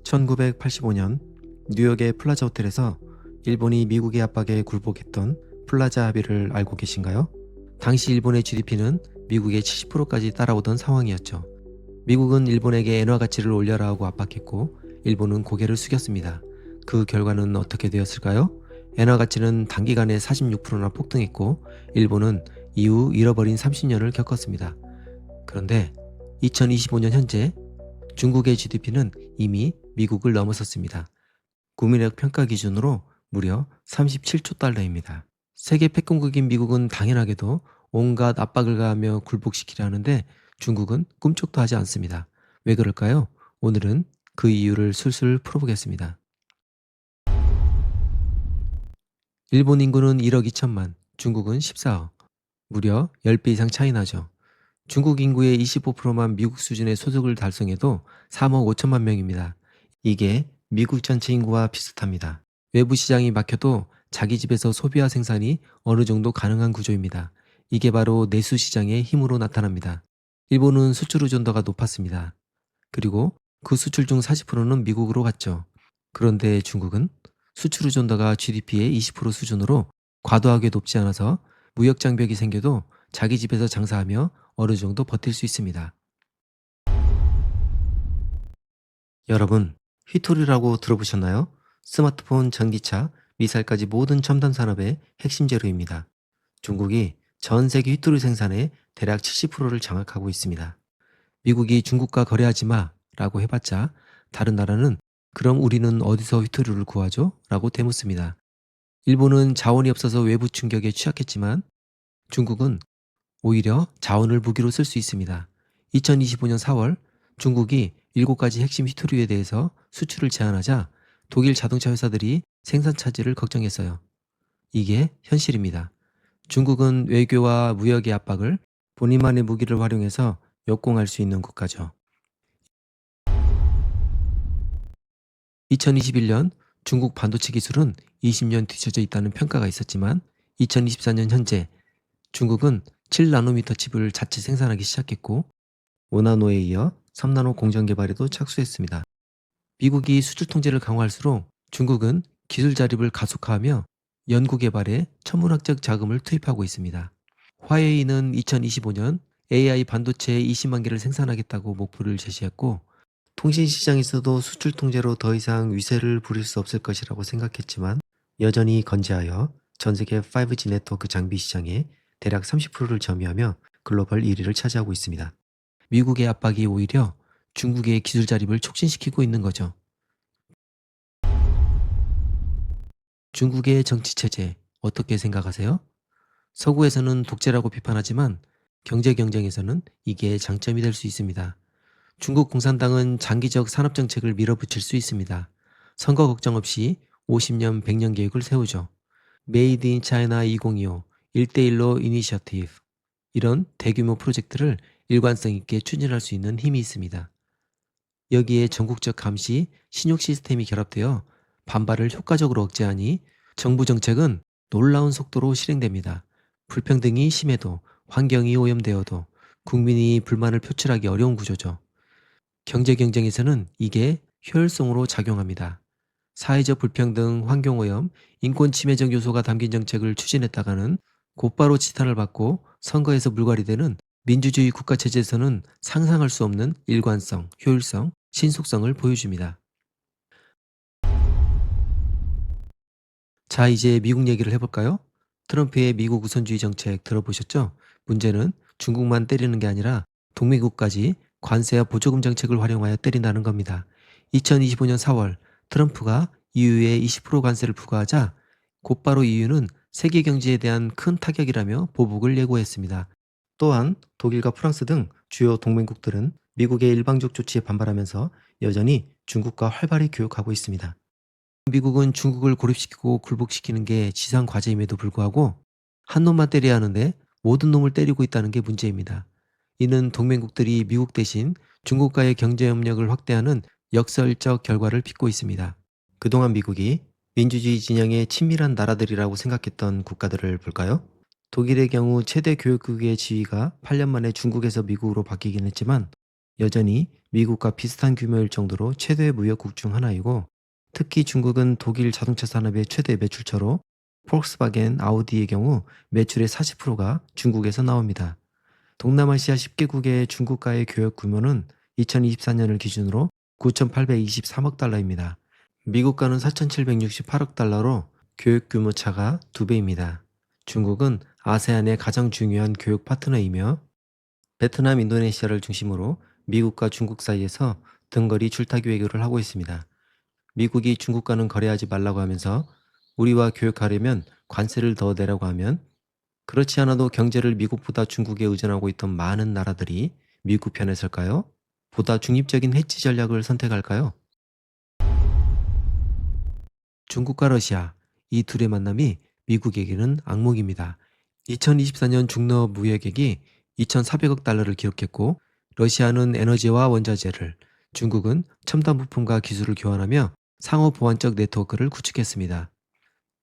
1985년 뉴욕의 플라자 호텔에서 일본이 미국의 압박에 굴복했던 플라자 합의를 알고 계신가요? 당시 일본의 GDP는 미국의 70%까지 따라오던 상황이었죠. 미국은 일본에게 엔화 가치를 올려라 하고 압박했고 일본은 고개를 숙였습니다. 그 결과는 어떻게 되었을까요? 엔화 가치는 단기간에 46%나 폭등했고 일본은 이후 잃어버린 30년을 겪었습니다. 그런데 2025년 현재 중국의 GDP는 이미 미국을 넘어섰습니다. 구매력 평가 기준으로 무려 37조 달러입니다. 세계 패권국인 미국은 당연하게도 온갖 압박을 가하며 굴복시키려 하는데 중국은 꿈쩍도 하지 않습니다. 왜 그럴까요? 오늘은 그 이유를 술술 풀어보겠습니다. 일본 인구는 1억 2천만, 중국은 14억. 무려 10배 이상 차이 나죠. 중국 인구의 25%만 미국 수준의 소득을 달성해도 3억 5천만 명입니다. 이게 미국 전체 인구와 비슷합니다. 외부 시장이 막혀도 자기 집에서 소비와 생산이 어느 정도 가능한 구조입니다. 이게 바로 내수 시장의 힘으로 나타납니다. 일본은 수출 의존도가 높았습니다. 그리고 그 수출 중 40%는 미국으로 갔죠. 그런데 중국은 수출 의존도가 GDP의 20% 수준으로 과도하게 높지 않아서 무역 장벽이 생겨도 자기 집에서 장사하며 어느 정도 버틸 수 있습니다. 여러분, 휘토리라고 들어보셨나요? 스마트폰, 전기차, 미사일까지 모든 첨단 산업의 핵심 재료입니다. 중국이 전 세계 휘토리 생산의 대략 70%를 장악하고 있습니다. 미국이 중국과 거래하지 마 라고 해봤자 다른 나라는 그럼 우리는 어디서 휘토리를 구하죠? 라고 되묻습니다. 일본은 자원이 없어서 외부 충격에 취약했지만 중국은 오히려 자원을 무기로 쓸 수 있습니다. 2025년 4월 중국이 7가지 핵심 휘토류에 대해서 수출을 제한하자 독일 자동차 회사들이 생산 차질을 걱정했어요. 이게 현실입니다. 중국은 외교와 무역의 압박을 본인만의 무기를 활용해서 역공할 수 있는 국가죠. 2021년 중국 반도체 기술은 20년 뒤처져 있다는 평가가 있었지만 2024년 현재 중국은 7나노미터 칩을 자체 생산하기 시작했고 5나노에 이어 3나노 공정 개발에도 착수했습니다. 미국이 수출 통제를 강화할수록 중국은 기술 자립을 가속화하며 연구 개발에 천문학적 자금을 투입하고 있습니다. 화웨이는 2025년 AI 반도체 20만 개를 생산하겠다고 목표를 제시했고 통신 시장에서도 수출 통제로 더 이상 위세를 부릴 수 없을 것이라고 생각했지만 여전히 건재하여 전 세계 5G 네트워크 장비 시장의 대략 30%를 점유하며 글로벌 1위를 차지하고 있습니다. 미국의 압박이 오히려 중국의 기술 자립을 촉진시키고 있는 거죠. 중국의 정치 체제 어떻게 생각하세요? 서구에서는 독재라고 비판하지만 경제 경쟁에서는 이게 장점이 될 수 있습니다. 중국 공산당은 장기적 산업 정책을 밀어붙일 수 있습니다. 선거 걱정 없이 50년, 100년 계획을 세우죠. 메이드 인 차이나 2025, 1대1로 이니셔티브 이런 대규모 프로젝트를 일관성 있게 추진할 수 있는 힘이 있습니다. 여기에 전국적 감시, 신용 시스템이 결합되어 반발을 효과적으로 억제하니 정부 정책은 놀라운 속도로 실행됩니다. 불평등이 심해도 환경이 오염되어도 국민이 불만을 표출하기 어려운 구조죠. 경제 경쟁에서는 이게 효율성으로 작용합니다. 사회적 불평등, 환경오염, 인권 침해적 요소가 담긴 정책을 추진했다가는 곧바로 지탄을 받고 선거에서 물갈이되는 민주주의 국가체제에서는 상상할 수 없는 일관성, 효율성, 신속성을 보여줍니다. 자, 이제 미국 얘기를 해볼까요? 트럼프의 미국 우선주의 정책 들어보셨죠? 문제는 중국만 때리는 게 아니라 동맹국까지 관세와 보조금 정책을 활용하여 때린다는 겁니다. 2025년 4월 트럼프가 EU에 20% 관세를 부과하자 곧바로 EU는 세계 경제에 대한 큰 타격이라며 보복을 예고했습니다. 또한 독일과 프랑스 등 주요 동맹국들은 미국의 일방적 조치에 반발하면서 여전히 중국과 활발히 교역하고 있습니다. 미국은 중국을 고립시키고 굴복시키는 게 지상 과제임에도 불구하고 한 놈만 때려야 하는데 모든 놈을 때리고 있다는 게 문제입니다. 이는 동맹국들이 미국 대신 중국과의 경제협력을 확대하는 역설적 결과를 빚고 있습니다. 그동안 미국이 민주주의 진영의 친밀한 나라들이라고 생각했던 국가들을 볼까요? 독일의 경우 최대 교육국의 지위가 8년 만에 중국에서 미국으로 바뀌긴 했지만 여전히 미국과 비슷한 규모일 정도로 최대 무역국 중 하나이고, 특히 중국은 독일 자동차 산업의 최대 매출처로 폴크스바겐, 아우디의 경우 매출의 40%가 중국에서 나옵니다. 동남아시아 10개국의 중국과의 교역 규모는 2024년을 기준으로 9,823억 달러입니다. 미국과는 4,768억 달러로 교육 규모 차가 2배입니다. 중국은 아세안의 가장 중요한 교육 파트너이며, 베트남, 인도네시아를 중심으로 미국과 중국 사이에서 등거리 줄타기 외교를 하고 있습니다. 미국이 중국과는 거래하지 말라고 하면서 우리와 교역하려면 관세를 더 내라고 하면, 그렇지 않아도 경제를 미국보다 중국에 의존하고 있던 많은 나라들이 미국 편에 설까요? 보다 중립적인 해치 전략을 선택할까요? 중국과 러시아, 이 둘의 만남이 미국에게는 악몽입니다. 2024년 중러 무역액이 2,400억 달러를 기록했고, 러시아는 에너지와 원자재를, 중국은 첨단 부품과 기술을 교환하며 상호 보완적 네트워크를 구축했습니다.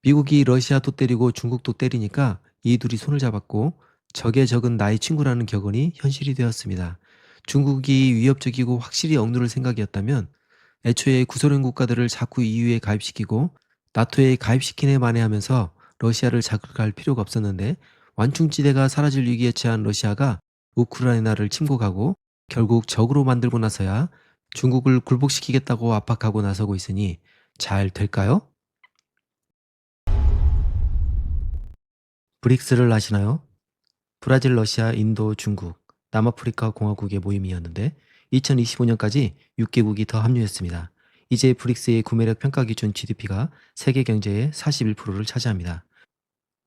미국이 러시아도 때리고 중국도 때리니까 이 둘이 손을 잡았고, 적의 적은 나의 친구라는 격언이 현실이 되었습니다. 중국이 위협적이고 확실히 억누를 생각이었다면 애초에 구소련 국가들을 자꾸 EU에 가입시키고 나토에 가입시키네 만에하면서 러시아를 자극할 필요가 없었는데, 완충지대가 사라질 위기에 처한 러시아가 우크라이나를 침공하고 결국 적으로 만들고 나서야 중국을 굴복시키겠다고 압박하고 나서고 있으니 잘 될까요? 브릭스를 아시나요? 브라질, 러시아, 인도, 중국, 남아프리카 공화국의 모임이었는데 2025년까지 6개국이 더 합류했습니다. 이제 브릭스의 구매력 평가 기준 GDP가 세계 경제의 41%를 차지합니다.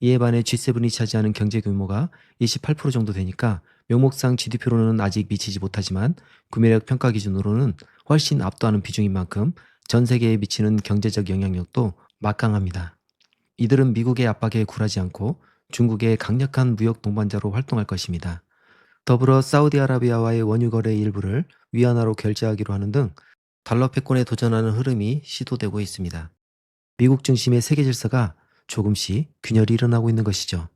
이에 반해 G7이 차지하는 경제 규모가 28% 정도 되니까 명목상 GDP로는 아직 미치지 못하지만 구매력 평가 기준으로는 훨씬 압도하는 비중인 만큼 전 세계에 미치는 경제적 영향력도 막강합니다. 이들은 미국의 압박에 굴하지 않고 중국의 강력한 무역 동반자로 활동할 것입니다. 더불어 사우디아라비아와의 원유 거래 일부를 위안화로 결제하기로 하는 등 달러 패권에 도전하는 흐름이 시도되고 있습니다. 미국 중심의 세계 질서가 조금씩 균열이 일어나고 있는 것이죠.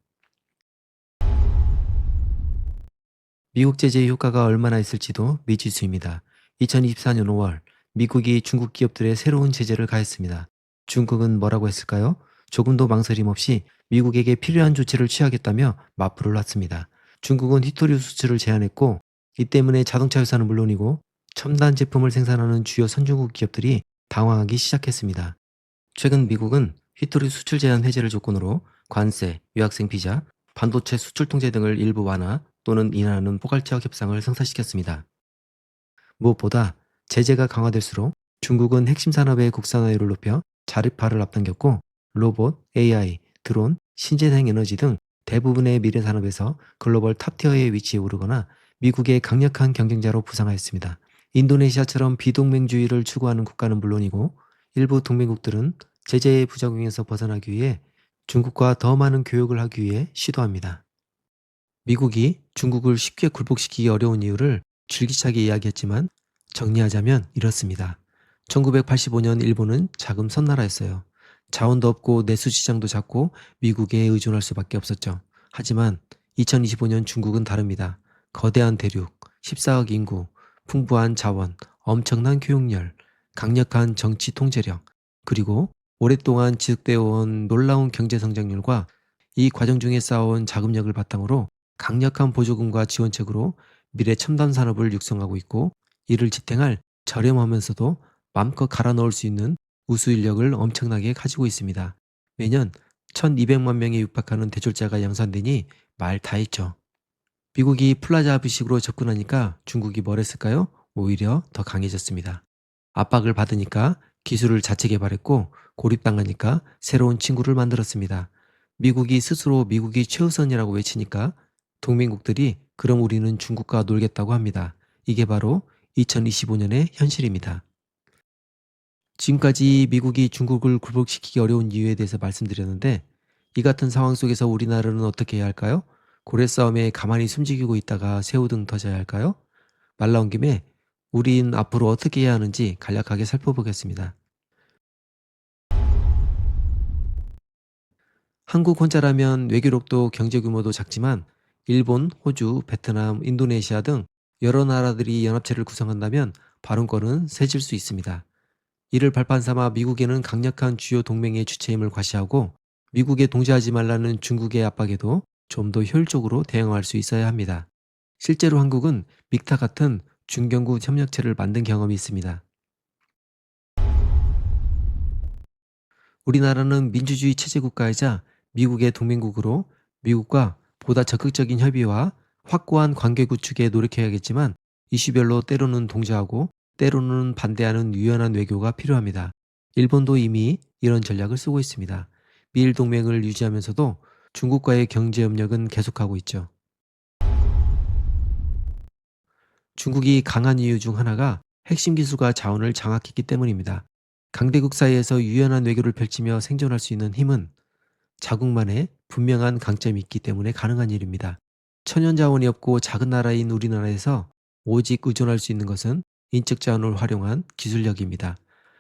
미국 제재의 효과가 얼마나 있을지도 미지수입니다. 2024년 5월 미국이 중국 기업들의 새로운 제재를 가했습니다. 중국은 뭐라고 했을까요? 조금도 망설임 없이 미국에게 필요한 조치를 취하겠다며 맞불을 놨습니다. 중국은 휘토류 수출을 제한했고, 이 때문에 자동차 회사는 물론이고 첨단 제품을 생산하는 주요 선진국 기업들이 당황하기 시작했습니다. 최근 미국은 휘토류 수출 제한 해제를 조건으로 관세, 유학생 비자, 반도체 수출 통제 등을 일부 완화 또는 인하하는 포괄적 협상을 성사시켰습니다. 무엇보다 제재가 강화될수록 중국은 핵심 산업의 국산화율을 높여 자립화를 앞당겼고, 로봇, AI, 드론, 신재생 에너지 등 대부분의 미래 산업에서 글로벌 탑티어의 위치에 오르거나 미국의 강력한 경쟁자로 부상하였습니다. 인도네시아처럼 비동맹주의를 추구하는 국가는 물론이고 일부 동맹국들은 제재의 부작용에서 벗어나기 위해 중국과 더 많은 교역을 하기 위해 시도합니다. 미국이 중국을 쉽게 굴복시키기 어려운 이유를 줄기차게 이야기했지만, 정리하자면 이렇습니다. 1985년 일본은 자금 선나라였어요. 자원도 없고 내수 시장도 작고 미국에 의존할 수밖에 없었죠. 하지만 2025년 중국은 다릅니다. 거대한 대륙, 14억 인구, 풍부한 자원, 엄청난 교육열, 강력한 정치 통제력, 그리고 오랫동안 지속되어 온 놀라운 경제 성장률과 이 과정 중에 쌓아온 자금력을 바탕으로 강력한 보조금과 지원책으로 미래 첨단 산업을 육성하고 있고, 이를 지탱할 저렴하면서도 마음껏 갈아 넣을 수 있는 우수 인력을 엄청나게 가지고 있습니다. 매년 1200만 명에 육박하는 대졸자가 양산되니 말 다 했죠. 미국이 플라자 합의식으로 접근하니까 중국이 뭘 했을까요? 오히려 더 강해졌습니다. 압박을 받으니까 기술을 자체 개발했고, 고립당하니까 새로운 친구를 만들었습니다. 미국이 스스로 미국이 최우선이라고 외치니까 동맹국들이 그럼 우리는 중국과 놀겠다고 합니다. 이게 바로 2025년의 현실입니다. 지금까지 미국이 중국을 굴복시키기 어려운 이유에 대해서 말씀드렸는데, 이 같은 상황 속에서 우리나라는 어떻게 해야 할까요? 고래 싸움에 가만히 숨지기고 있다가 새우등 터져야 할까요? 말 나온 김에 우린 앞으로 어떻게 해야 하는지 간략하게 살펴보겠습니다. 한국 혼자라면 외교력도 경제 규모도 작지만 일본, 호주, 베트남, 인도네시아 등 여러 나라들이 연합체를 구성한다면 발언권은 세질 수 있습니다. 이를 발판 삼아 미국에는 강력한 주요 동맹의 주체임을 과시하고 미국에 동조하지 말라는 중국의 압박에도 좀 더 효율적으로 대응할 수 있어야 합니다. 실제로 한국은 믹타 같은 중견국 협력체를 만든 경험이 있습니다. 우리나라는 민주주의 체제 국가이자 미국의 동맹국으로 미국과 보다 적극적인 협의와 확고한 관계 구축에 노력해야겠지만 이슈별로 때로는 동조하고 때로는 반대하는 유연한 외교가 필요합니다. 일본도 이미 이런 전략을 쓰고 있습니다. 미일 동맹을 유지하면서도 중국과의 경제 협력은 계속하고 있죠. 중국이 강한 이유 중 하나가 핵심 기술과 자원을 장악했기 때문입니다. 강대국 사이에서 유연한 외교를 펼치며 생존할 수 있는 힘은 자국만의 분명한 강점이 있기 때문에 가능한 일입니다. 천연 자원이 없고 작은 나라인 우리나라에서 오직 의존할 수 있는 것은 인적 자원을 활용한 기술력입니다.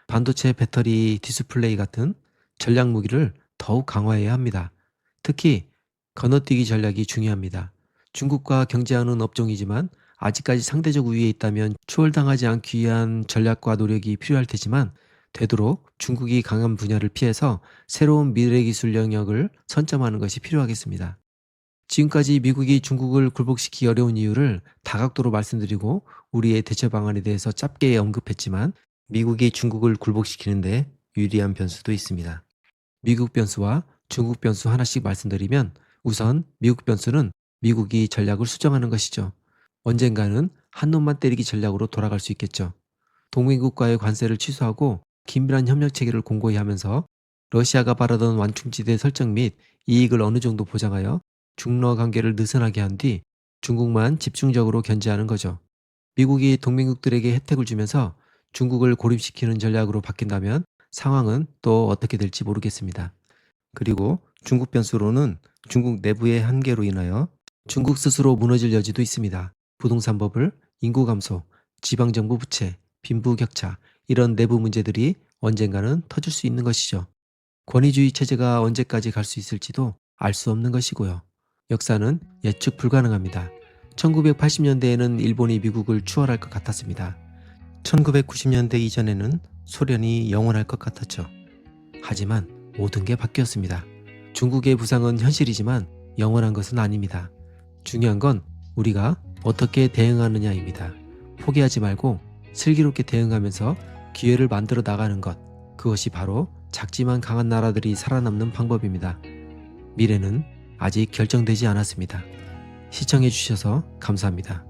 반도체, 배터리, 디스플레이 같은 전략 무기를 더욱 강화해야 합니다. 특히 건너뛰기 전략이 중요합니다. 중국과 경제하는 업종이지만 아직까지 상대적 우위에 있다면 추월당하지 않기 위한 전략과 노력이 필요할 테지만 되도록 중국이 강한 분야를 피해서 새로운 미래 기술 영역을 선점하는 것이 필요하겠습니다. 지금까지 미국이 중국을 굴복시키기 어려운 이유를 다각도로 말씀드리고 우리의 대처 방안에 대해서 짧게 언급했지만 미국이 중국을 굴복시키는데 유리한 변수도 있습니다. 미국 변수와 중국 변수 하나씩 말씀드리면 우선 미국 변수는 미국이 전략을 수정하는 것이죠. 언젠가는 한 놈만 때리기 전략으로 돌아갈 수 있겠죠. 동맹국과의 관세를 취소하고 긴밀한 협력 체계를 공고히 하면서 러시아가 바라던 완충지대 설정 및 이익을 어느 정도 보장하여 중러 관계를 느슨하게 한 뒤 중국만 집중적으로 견제하는 거죠. 미국이 동맹국들에게 혜택을 주면서 중국을 고립시키는 전략으로 바뀐다면 상황은 또 어떻게 될지 모르겠습니다. 그리고 중국 변수로는 중국 내부의 한계로 인하여 중국 스스로 무너질 여지도 있습니다. 부동산 버블, 인구 감소, 지방정부 부채, 빈부격차 이런 내부 문제들이 언젠가는 터질 수 있는 것이죠. 권위주의 체제가 언제까지 갈 수 있을지도 알 수 없는 것이고요. 역사는 예측 불가능합니다. 1980년대에는 일본이 미국을 추월할 것 같았습니다. 1990년대 이전에는 소련이 영원할 것 같았죠. 하지만 모든 게 바뀌었습니다. 중국의 부상은 현실이지만 영원한 것은 아닙니다. 중요한 건 우리가 어떻게 대응하느냐입니다. 포기하지 말고 슬기롭게 대응하면서 기회를 만들어 나가는 것, 그것이 바로 작지만 강한 나라들이 살아남는 방법입니다. 미래는 아직 결정되지 않았습니다. 시청해 주셔서 감사합니다.